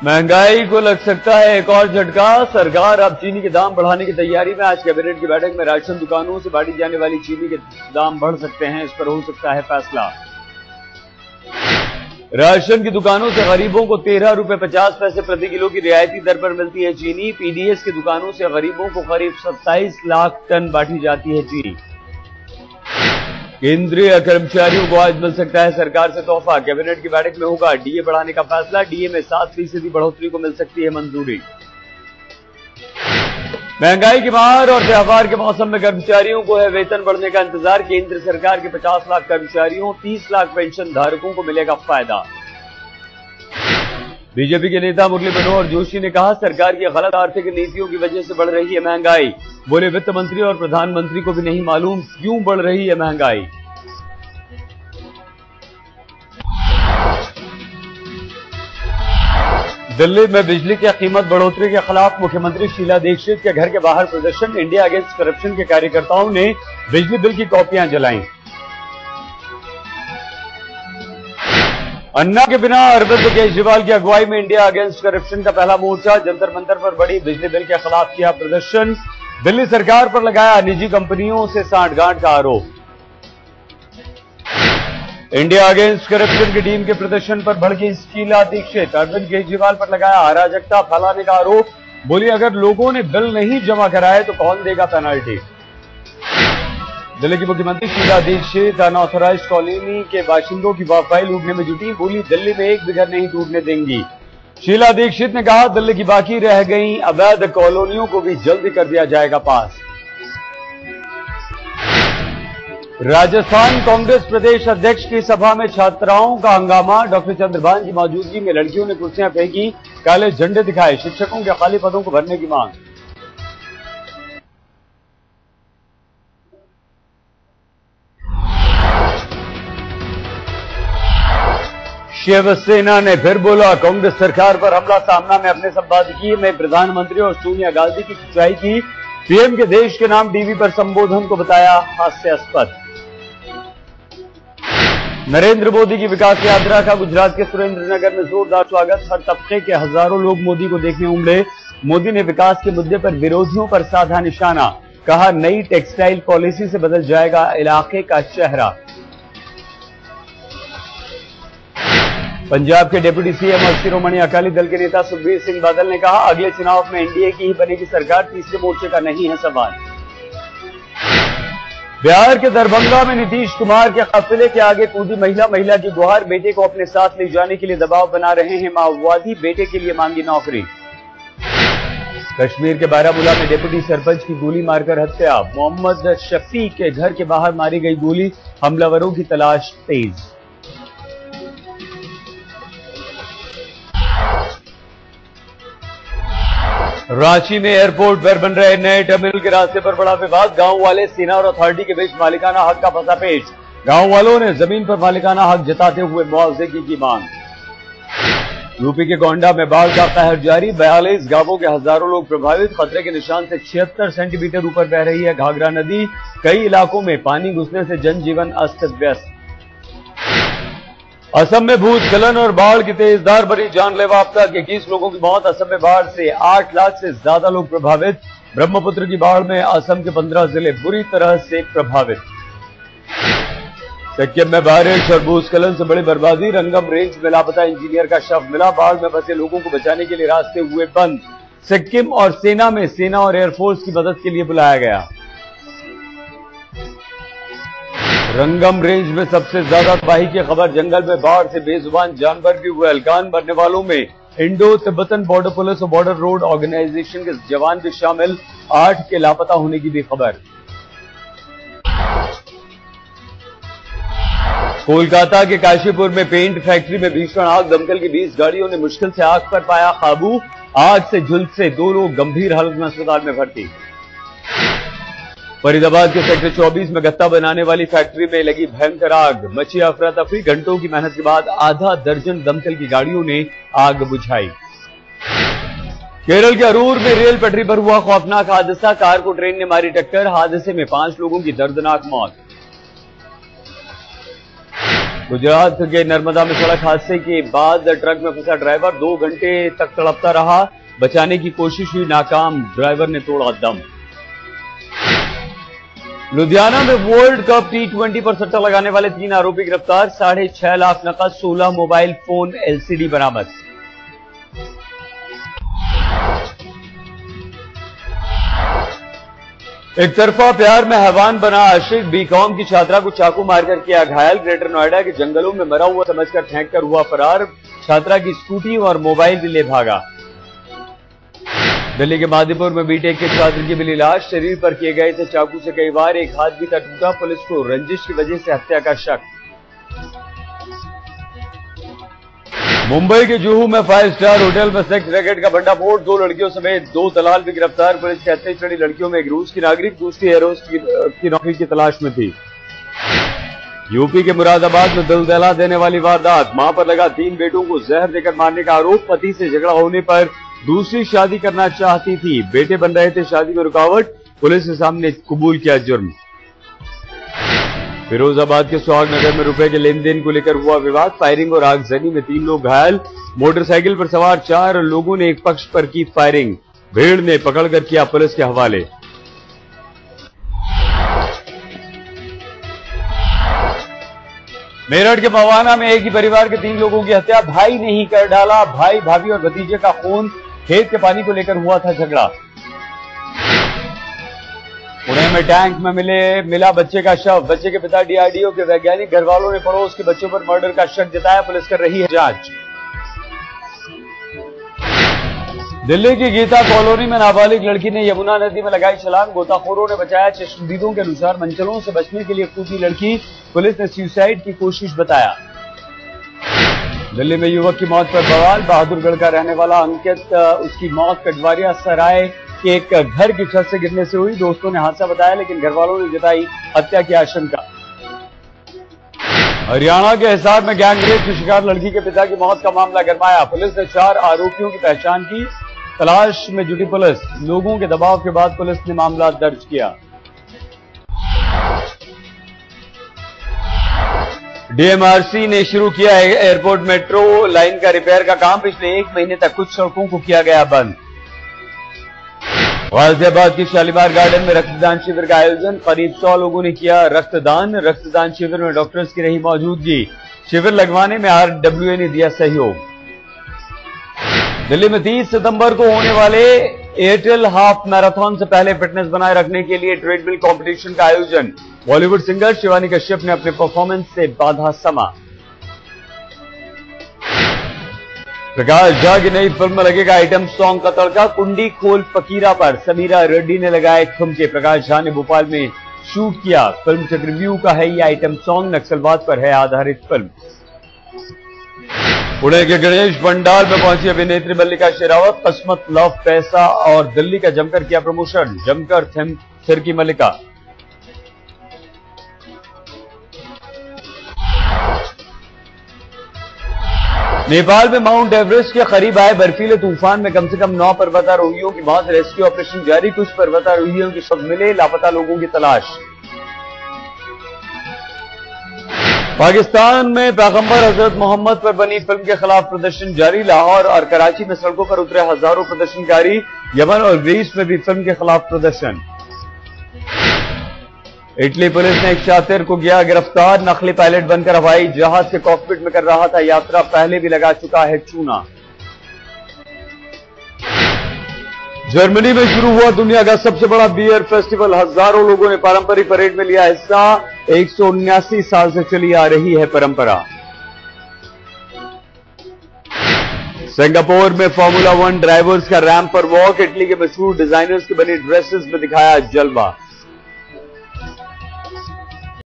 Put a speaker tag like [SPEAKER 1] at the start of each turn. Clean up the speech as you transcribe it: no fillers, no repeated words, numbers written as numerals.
[SPEAKER 1] महंगाई को लग सकता है एक और झटका। सरकार अब चीनी के दाम बढ़ाने की तैयारी में। आज कैबिनेट की बैठक में राशन दुकानों से बांटी जाने वाली चीनी के दाम बढ़ सकते हैं, इस पर हो सकता है फैसला। राशन की दुकानों से गरीबों को 13 रुपए 50 पैसे प्रति किलो की रियायती दर पर मिलती है चीनी। पीडीएस की दुकानों से गरीबों को करीब 27 लाख टन बांटी जाती है चीनी। केंद्रीय कर्मचारियों को आज मिल सकता है सरकार से तोहफा। कैबिनेट की बैठक में होगा डीए बढ़ाने का फैसला। डीए में 7% बढ़ोतरी को मिल सकती है मंजूरी। महंगाई की मार और त्योहार के मौसम में कर्मचारियों को है वेतन बढ़ने का इंतजार। केंद्र सरकार के 50 लाख कर्मचारियों 30 लाख पेंशन धारकों को मिलेगा फायदा। बीजेपी के नेता मुरली मनोहर जोशी ने कहा, सरकार की गलत आर्थिक नीतियों की वजह से बढ़ रही है महंगाई। बोले, वित्त मंत्री और प्रधानमंत्री को भी नहीं मालूम क्यों बढ़ रही है महंगाई। दिल्ली में बिजली की कीमत बढ़ोतरी के खिलाफ मुख्यमंत्री शीला दीक्षित के घर के बाहर प्रदर्शन। इंडिया अगेंस्ट करप्शन के कार्यकर्ताओं ने बिजली बिल की कॉपियां जलाईं। अन्ना के बिना अरविंद केजरीवाल की अगुवाई में इंडिया अगेंस्ट करप्शन का पहला मोर्चा। जंतर मंतर पर बड़ी बिजली बिल के खिलाफ किया प्रदर्शन। दिल्ली सरकार पर लगाया निजी कंपनियों से सांठगांठ का आरोप। इंडिया अगेंस्ट करप्शन की टीम के प्रदर्शन पर भड़की शीला दीक्षित। अरविंद केजरीवाल पर लगाया अराजकता फैलाने का आरोप। बोली, अगर लोगों ने बिल नहीं जमा कराए तो कौन देगा पेनल्टी। दिल्ली की मुख्यमंत्री शीला दीक्षित अनऑथराइज्ड कॉलोनी के बाशिंदों की वाईफाई लूटने में जुटी। बोली, दिल्ली में एक भी घर नहीं टूटने देंगी। शीला दीक्षित ने कहा, दिल्ली की बाकी रह गई अवैध कॉलोनियों को भी जल्दी कर दिया जाएगा पास। राजस्थान कांग्रेस प्रदेश अध्यक्ष की सभा में छात्राओं का हंगामा। डॉक्टर चंद्रभान की मौजूदगी में लड़कियों ने कुर्सियां फेंकी, काले झंडे दिखाए। शिक्षकों के खाली पदों को भरने की मांग। शिवसेना ने फिर बोला, कांग्रेस सरकार पर हमला। सामना में अपने संपादकीय में प्रधानमंत्री और सोनिया गांधी की खिंचाई की। पीएम के देश के नाम टीवी पर संबोधन को बताया हास्यास्पद। नरेंद्र मोदी की विकास यात्रा का गुजरात के सुरेंद्रनगर में जोरदार स्वागत। हर तबके के हजारों लोग मोदी को देखने उमड़े। मोदी ने विकास के मुद्दे पर विरोधियों पर साधा निशाना। कहा, नई टेक्सटाइल पॉलिसी से बदल जाएगा इलाके का चेहरा। पंजाब के डिप्टी सीएम और शिरोमणि अकाली दल के नेता सुखबीर सिंह बादल ने कहा, अगले चुनाव में एनडीए की ही बनेगी सरकार। तीसरे मोर्चे का नहीं है सवाल। बिहार के दरभंगा में नीतीश कुमार के काफिले के आगे कूदी महिला। महिला की गुहार। बेटे को अपने साथ ले जाने के लिए दबाव बना रहे हैं माओवादी। बेटे के लिए मांगी नौकरी। कश्मीर के बारामूला में डिप्टी सरपंच की गोली मारकर हत्या। मोहम्मद शफी के घर के बाहर मारी गई गोली। हमलावरों की तलाश तेज। रांची में एयरपोर्ट पर बन रहे नए टर्मिनल के रास्ते पर बड़ा विवाद। गांव वाले, सेना और अथॉरिटी के बीच मालिकाना हक का फंसापेच। गांव वालों ने जमीन पर मालिकाना हक जताते हुए मुआवजे की मांग। यूपी के गोंडा में बाढ़ का कहर जारी। 42 गांवों के हजारों लोग प्रभावित। खतरे के निशान से 76 सेंटीमीटर ऊपर बह रही है घाघरा नदी। कई इलाकों में पानी घुसने से जनजीवन अस्त व्यस्त। असम में भूस्खलन और बाढ़ की तेज धार भरी जानलेवा। अब तक 21 लोगों की मौत। असम में बाढ़ से 8 लाख से ज्यादा लोग प्रभावित। ब्रह्मपुत्र की बाढ़ में असम के 15 जिले बुरी तरह से प्रभावित। सिक्किम में बारिश और भूस्खलन से बड़ी बर्बादी। रंगम रेंज में लापता इंजीनियर का शव मिला। बाढ़ में फंसे लोगों को बचाने के लिए रास्ते हुए बंद। सिक्किम और सेना में सेना और एयरफोर्स की मदद के लिए बुलाया गया। रंगम रेंज में सबसे ज्यादा तबाही की खबर। जंगल में बाढ़ से बेजुबान जानवर भी हुए हलकान। मरने वालों में इंडो तिब्बतन बॉर्डर पुलिस और बॉर्डर रोड ऑर्गेनाइजेशन के जवान भी शामिल। 8 के लापता होने की भी खबर। कोलकाता के काशीपुर में पेंट फैक्ट्री में भीषण आग। दमकल की 20 गाड़ियों ने मुश्किल से आग पर पाया काबू। आग से झुलसे 2 लोग गंभीर हालत में अस्पताल में भर्ती। फरीदाबाद के सेक्टर 24 में गत्ता बनाने वाली फैक्ट्री में लगी भयंकर आग। मची अफरा तफरी। घंटों की मेहनत के बाद आधा दर्जन दमकल की गाड़ियों ने आग बुझाई। केरल के अरूर में रेल पटरी पर हुआ खौफनाक हादसा। कार को ट्रेन ने मारी टक्कर। हादसे में 5 लोगों की दर्दनाक मौत। गुजरात के नर्मदा में सड़क हादसे के बाद ट्रक में फंसा ड्राइवर 2 घंटे तक तड़पता रहा। बचाने की कोशिश हुई नाकाम, ड्राइवर ने तोड़ा दम। लुधियाना में वर्ल्ड कप T20 पर सट्टा लगाने वाले 3 आरोपी गिरफ्तार। 6.5 लाख नकद, 16 मोबाइल फोन LCD बरामद। एक तरफा प्यार में हैवान बना आशिक, बीकॉम की छात्रा को चाकू मारकर किया घायल। ग्रेटर नोएडा के जंगलों में मरा हुआ समझकर फेंककर हुआ फरार। छात्रा की स्कूटी और मोबाइल भी ले भागा। दिल्ली के मादीपुर में बीटेक के छात्र की मिली लाश, शरीर पर किए गए थे चाकू से कई वार, एक हाथ भी था टूटा। पुलिस को रंजिश की वजह से हत्या का शक। मुंबई के जुहू में 5 स्टार होटल में सेक्स रैकेट का भंडाफोड़, 2 लड़कियों समेत 2 दलाल भी गिरफ्तार। पुलिस के हत्या चढ़ी लड़कियों में एक रूस की नागरिक, दूसरी एयर होस्ट की नौकरी की तलाश में थी। यूपी के मुरादाबाद में दिल दहला देने वाली वारदात, मां पर लगा 3 बेटों को जहर देकर मारने का आरोप। पति से झगड़ा होने पर दूसरी शादी करना चाहती थी, बेटे बन रहे थे शादी में रुकावट। पुलिस के सामने कबूल किया जुर्म। फिरोजाबाद के सुहागनगर में रुपए के लेन देन को लेकर हुआ विवाद, फायरिंग और आगजनी में 3 लोग घायल। मोटरसाइकिल पर सवार 4 लोगों ने एक पक्ष पर की फायरिंग, भीड़ ने पकड़कर किया पुलिस के हवाले। मेरठ के मवाना में एक ही परिवार के 3 लोगों की हत्या, भाई ने ही कर डाला। भाई, भाभी और भतीजे का खून, खेत के पानी को लेकर हुआ था झगड़ा। पुणे में टैंक में मिला बच्चे का शव, बच्चे के पिता DRDO के वैज्ञानिक, घर वालों ने पड़ोस के बच्चों पर मर्डर का शक जताया। पुलिस कर रही है जांच। दिल्ली की गीता कॉलोनी में नाबालिग लड़की ने यमुना नदी में लगाई छलांग, गोताखोरों ने बचाया। चश्मदीदों के अनुसार मंचलों से बचने के लिए कूदी लड़की, पुलिस ने सुसाइड की कोशिश बताया। दिल्ली में युवक की मौत पर बवाल, बहादुरगढ़ का रहने वाला अंकित, उसकी मौत कटवारिया सराय के एक घर की छत से गिरने से हुई। दोस्तों ने हादसा बताया, लेकिन घर वालों ने जताई हत्या की आशंका। हरियाणा के हिसार में गैंगरेप की शिकार लड़की के पिता की मौत का मामला गरमाया। पुलिस ने 4 आरोपियों की पहचान की, तलाश में जुटी पुलिस। लोगों के दबाव के बाद पुलिस ने मामला दर्ज किया। DMRC ने शुरू किया एयरपोर्ट मेट्रो लाइन का रिपेयर का काम, पिछले 1 महीने तक कुछ सड़कों को किया गया बंद। गाजियाबाद की शालीमार गार्डन में रक्तदान शिविर का आयोजन, करीब 100 लोगों ने किया रक्तदान। रक्तदान शिविर में डॉक्टर्स की रही मौजूदगी, शिविर लगवाने में RWA ने दिया सहयोग। दिल्ली में 30 सितंबर को होने वाले एयरटेल हाफ मैराथन से पहले फिटनेस बनाए रखने के लिए ट्रेडमिल कंपटीशन का आयोजन। बॉलीवुड सिंगर शिवानी कश्यप ने अपने परफॉर्मेंस से बांधा समा। प्रकाश झा की नई फिल्म में लगेगा आइटम सॉन्ग का तड़का, कुंडी खोल फकीरा पर समीरा रेड्डी ने लगाए ठुमके। प्रकाश झा ने भोपाल में शूट किया। फिल्म चक्रव्यूह का है यह आइटम सॉन्ग, नक्सलवाद पर है आधारित फिल्म। पुणे के गणेश पंडाल में पहुंची अभिनेत्री मल्लिका शेरावत, कस्मत, लव, पैसा और दिल्ली का जमकर किया प्रमोशन। जमकर थिर की मल्लिका। नेपाल में माउंट एवरेस्ट के करीब आए बर्फीले तूफान में कम से कम 9 पर्वतारोहियों की मौत, रेस्क्यू ऑपरेशन जारी। कुछ पर्वतारोहियों के शव मिले, लापता लोगों की तलाश। पाकिस्तान में पैगंबर हजरत मोहम्मद पर बनी फिल्म के खिलाफ प्रदर्शन जारी। लाहौर और कराची में सड़कों पर उतरे हजारों प्रदर्शनकारी। यमन और ग्रीस में भी फिल्म के खिलाफ प्रदर्शन। इटली पुलिस ने एक शातिर को किया गिरफ्तार, नकली पायलट बनकर हवाई जहाज के कॉकपिट में कर रहा था यात्रा, पहले भी लगा चुका है चूना। जर्मनी में शुरू हुआ दुनिया का सबसे बड़ा बियर फेस्टिवल, हजारों लोगों ने पारंपरिक परेड में लिया हिस्सा। 179 साल से चली आ रही है परंपरा। सिंगापुर में फॉर्मूला 1 ड्राइवर्स का रैंप पर वॉक, इटली के मशहूर डिजाइनर्स के बने ड्रेसेस में दिखाया जलवा।